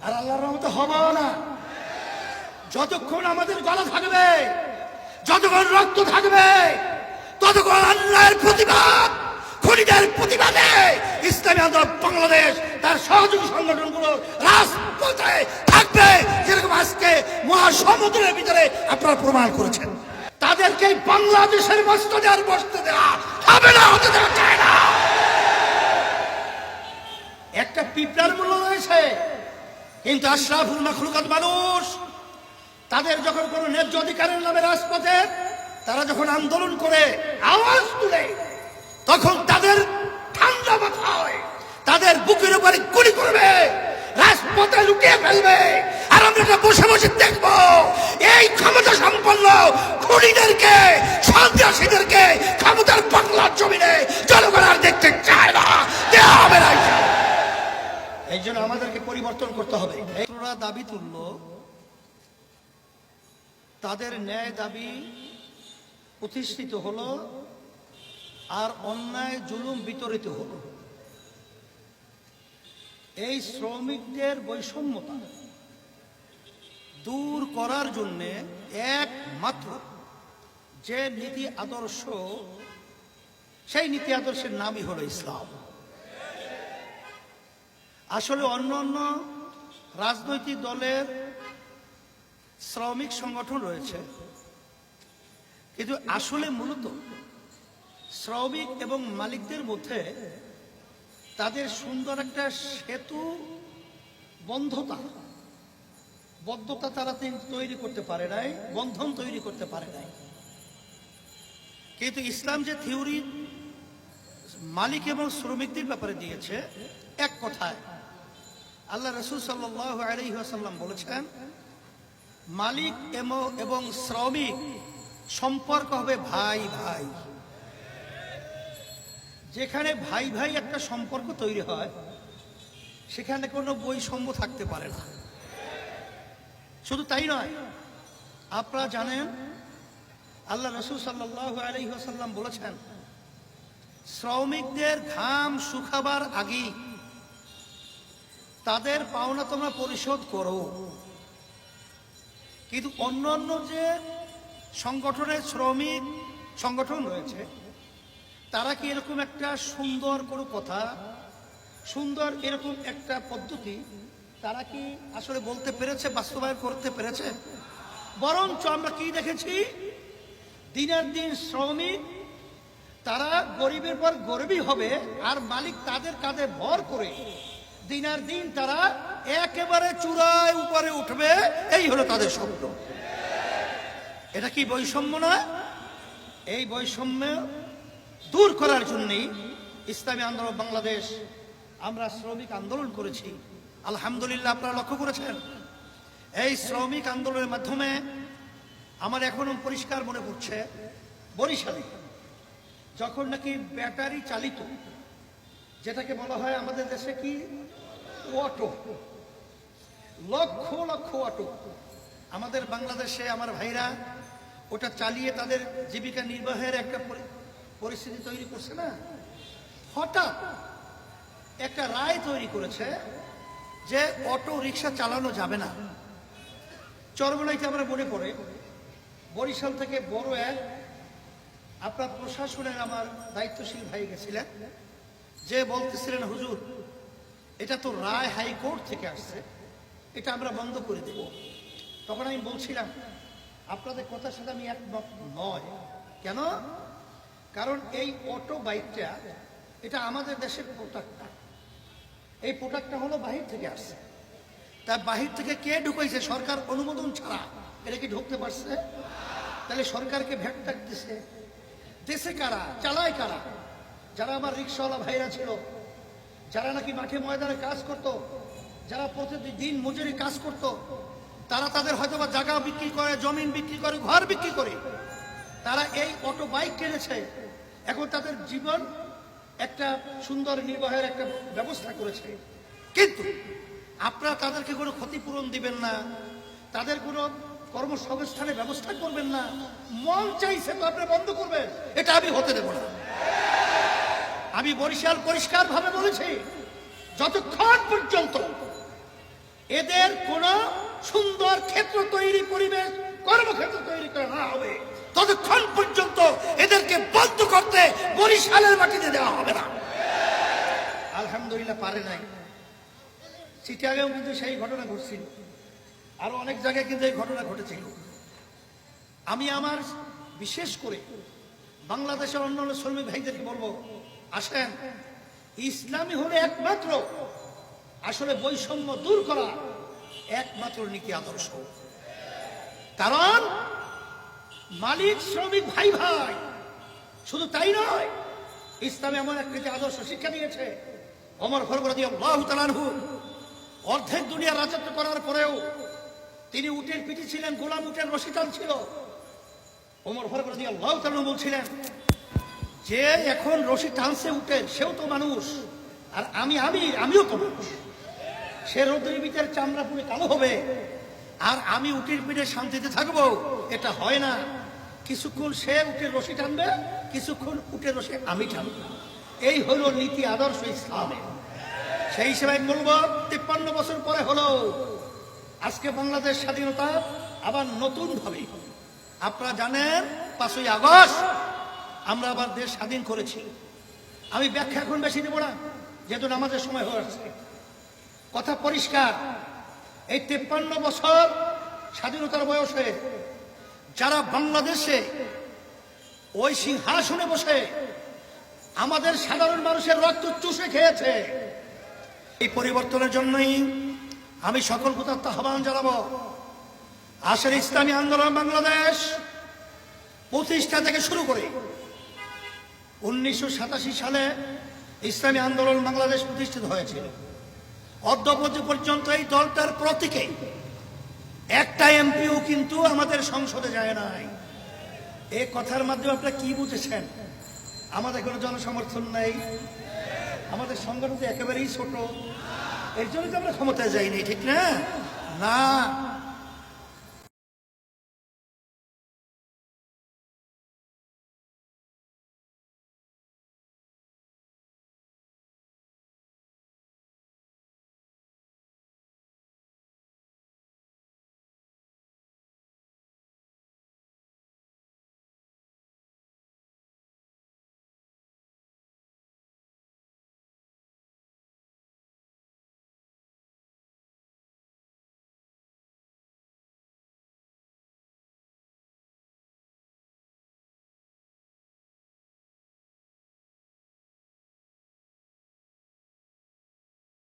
আর আল্লাহর রহমতে হবেও না। যতক্ষণ আমাদের গলা থাকবে, যতক্ষণ রক্ত থাকবে, ততক্ষণ আল্লাহর প্রতিবাদ, খুনিদের প্রতিবাদে ইসলামী আন্দোলন বাংলাদেশ তার সহযোগী সংগঠনগুলো রাজপথে থাকবে, যেরকম আজকে মহাসমুদ্রের ভিতরে আপনারা প্রমাণ করেছেন। তাদেরকে বাংলাদেশের মসজিদে আর বসতে দেওয়া হবে না, হতে দেওয়া যায় না। একটা পিঁপড়ার মূল্য রয়েছে, কিন্তু আশরাফুল মাখলুকাত মানুষ তাদের যখন কোনো ন্যায্য অধিকারের নামে রাজপথে তারা যখন আন্দোলন করে আওয়াজ তুলে, তখন তাদের ঠান্ডা মাথায় তাদের বুকের উপরে গুলি করবে, রাজপথে লুটিয়ে ফেলবে। আর আমরা বসে বসে দেখব এই ক্ষমতা সম্পন্ন খুনিদেরকে, সন্ত্রাসীদেরকে ক্ষমতার বাংলার জমিনে জনগণ আর দেখতে চায় না, দেওয়া হবে না। এই জন্য আমাদেরকে পরিবর্তন করতে হবে। ওরা দাবি তুলল, তাদের ন্যায় দাবি প্রতিষ্ঠিত হলো, আর অন্যায় জুলুম বিতরিত হলো। এই শ্রমিকদের বৈষম্যতা দূর করার জন্য একমাত্র যে নীতি আদর্শ, সেই নীতি আদর্শের নামই হলো ইসলাম। আসলে অন্য অন্য রাজনৈতিক দলের শ্রমিক সংগঠন রয়েছে, কিন্তু আসলে মূলত শ্রমিক এবং মালিকদের মধ্যে তাদের সুন্দর একটা সেতু বদ্ধতা তারা তৈরি করতে পারে নাই, বন্ধন তৈরি করতে পারে নাই। কিন্তু ইসলাম যে থিওরি মালিক এবং শ্রমিকদের ব্যাপারে দিয়েছে, এক কথায় আল্লাহ রাসূল সাল্লাল্লাহু আলাইহি ওয়াসাল্লাম বলেছেন, মালিক এবং শ্রমিক সম্পর্ক হবে ভাই ভাই। যেখানে ভাই ভাই একটা সম্পর্ক তৈরি হয়, সেখানে কোনো বৈষম্য থাকতে পারে না। শুধু তাই নয়, আপনারা জানেন আল্লাহ রাসূল সাল্লাল্লাহু আলাইহি ওয়াসাল্লাম বলেছেন, শ্রমিকদের ঘাম শুকাবার আগেই তাদের পাওনা তোমরা পরিশোধ করো। কিন্তু অন্যান্য যে সংগঠনের শ্রমিক সংগঠন রয়েছে, তারা কি এরকম একটা সুন্দর কোনো কথা, সুন্দর এরকম একটা পদ্ধতি তারা কি আসলে বলতে পেরেছে, বাস্তবায়ন করতে পেরেছে? বরঞ্চ আমরা কি দেখেছি, দিনের দিন শ্রমিক তারা গরিবের পর গরিবই হবে, আর মালিক তাদের কাঁধে ভর করে দিনের দিন তারা একেবারে চূড়ায় উপরে উঠবে। এই হলো তাদের স্বপ্ন। এটা কি বৈষম্য না? এই বৈষম্য দূর করার জন্যই ইসলামী আন্দোলন বাংলাদেশ, আমরা শ্রমিক আন্দোলন করেছি। আলহামদুলিল্লাহ, আপনারা লক্ষ্য করেছেন, এই শ্রমিক আন্দোলনের মাধ্যমে আমার এখনো পরিষ্কার মনে পড়ছে, বরিশালে যখন নাকি ব্যাটারি চালিত, যেটাকে বলা হয় আমাদের দেশে কি অটো, লক্ষ লক্ষ অটো আমাদের বাংলাদেশে আমার ভাইরা ওটা চালিয়ে তাদের জীবিকা নির্বাহের একটা পরিস্থিতি তৈরি করছে না। হঠাৎ একটা রায় তৈরি করেছে যে অটো রিক্সা চালানো যাবে না। চরমনাইতে আমরা মনে পড়ে, বরিশাল থেকে বড় এক আপনার প্রশাসনের আমার দায়িত্বশীল ভাই গেছিলেন, যে বলতেছিলেন, হুজুর এটা তো রায় হাইকোর্ট থেকে আসছে, এটা আমরা বন্ধ করে দেব। তখন আমি বলছিলাম, আপনাদের কথার সাথে আমি একমত নয়। কেন? কারণ এই অটো বাইকটা এটা আমাদের দেশের প্রোডাক্ট। এই প্রোডাক্টটা হলো বাহির থেকে আসছে। তা বাহির থেকে কে ঢুকাইছে? সরকার অনুমোদন ছাড়া এটা কি ঢুকতে পারছে? তাহলে সরকারকে ভ্যাট ট্যাক্স দিছে, দেশে কারা, চালায় কারা? যারা আমার রিক্সাওয়ালা ভাইরা ছিল, যারা নাকি মাঠে ময়দানে কাজ করত, যারা প্রতিদিন মজুরি কাজ করত, তারা তাদের হয়তো বা জায়গা বিক্রি করে, জমিন বিক্রি করে, ঘর বিক্রি করে তারা এই অটো বাইক কিনেছে। এখন তাদের জীবন একটা সুন্দর নির্বাহের একটা ব্যবস্থা করেছে। কিন্তু আপনারা তাদেরকে কোনো ক্ষতিপূরণ দিবেন না, তাদের কোনো কর্মসংস্থানের ব্যবস্থা করবেন না। মন চাইছে তো আপনি বন্ধ করবেন, এটা আমি হতে দেব না। আমি বরিশাল পরিষ্কার ভাবে বলেছি, যতক্ষণ পর্যন্ত এদের কোন সুন্দর ক্ষেত্র তৈরি, পরিবেশ, কর্মক্ষেত্র তৈরি করা না হবে ততক্ষণ পর্যন্ত এদেরকে বন্ধ করতে বরিশালের মাটিতে দেওয়া হবে না। আলহামদুলিল্লাহ পারে নাই। চিটাগেও কিন্তু সেই ঘটনা ঘটছিল, আরো অনেক জায়গায় কিন্তু এই ঘটনা ঘটেছিল। আমি আমার বিশেষ করে বাংলাদেশের অন্যান্য শ্রমিক ভাইদেরকে বলবো, আসেন, ইসলামী হলে একমাত্র আসলে বৈষম্য দূর করা একমাত্র নীতি আদর্শ। কারণ মালিক শ্রমিক ভাই ভাই, শুধু তাই নয়, ইসলামে এমন এক নীতি আদর্শ শিক্ষা দিয়েছে। ওমর ফারুক রাদিয়াল্লাহু তাআলা আনহু অর্ধেক দুনিয়া রাজত্ব করার পরেও তিনি উটের পিঠে ছিলেন, গোলাম উটের রশি টানছিল। ওমর ফারুক রাদিয়াল্লাহু তাআলা বলছিলেন যে এখন রশি টানছে উটের, সেও তো মানুষ, আর আমিও তো মানুষ। সে রোদের ভিতরে চামড়া পুড়ে কালো হবে, আর আমি উটের পিঠে শান্তিতে থাকবো, এটা হয় না। কিছুক্ষণ সে উটের রশি টানবে, কিছুক্ষণ উটের রশি আমি টানবো। এই হলো নীতি আদর্শ ইসলামের। সেই হিসেবে আমি বলবো, 53 বছর পরে হলো আজকে বাংলাদেশ স্বাধীনতা আবার নতুন ভাবে। আপনারা জানেন 5ই আগস্ট আমরা আবার দেশ স্বাধীন করেছি। আমি ব্যাখ্যা এখন বেশি দেব না, যেহেতু আমাদের সময় হয়ে আসছে। কথা পরিষ্কার, এই 53 বছর স্বাধীনতার বয়সে যারা বাংলাদেশে ওই সিংহাসনে বসে আমাদের সাধারণ মানুষের রক্ত চুষে খেয়েছে, এই পরিবর্তনের জন্যই আমি সকল ভূতাত্ম আহ্বান জানাবো। আসলে ইসলামী আন্দোলন বাংলাদেশ প্রতিষ্ঠা থেকে শুরু করে 1987 সালে ইসলামী আন্দোলন বাংলাদেশ প্রতিষ্ঠিত হয়েছিল। অদ্যাবধি পর্যন্ত এই দলটার প্রতীকে একটা এমপিও কিন্তু আমাদের সংসদে যায় নাই। এই কথার মাধ্যমে আপনারা কি বুঝেছেন? আমাদের কোনো জনসমর্থন নেই, আমাদের সংগঠন তো একেবারেই ছোট, এর জন্য তো আমরা ক্ষমতায় যাইনি, ঠিক না? না,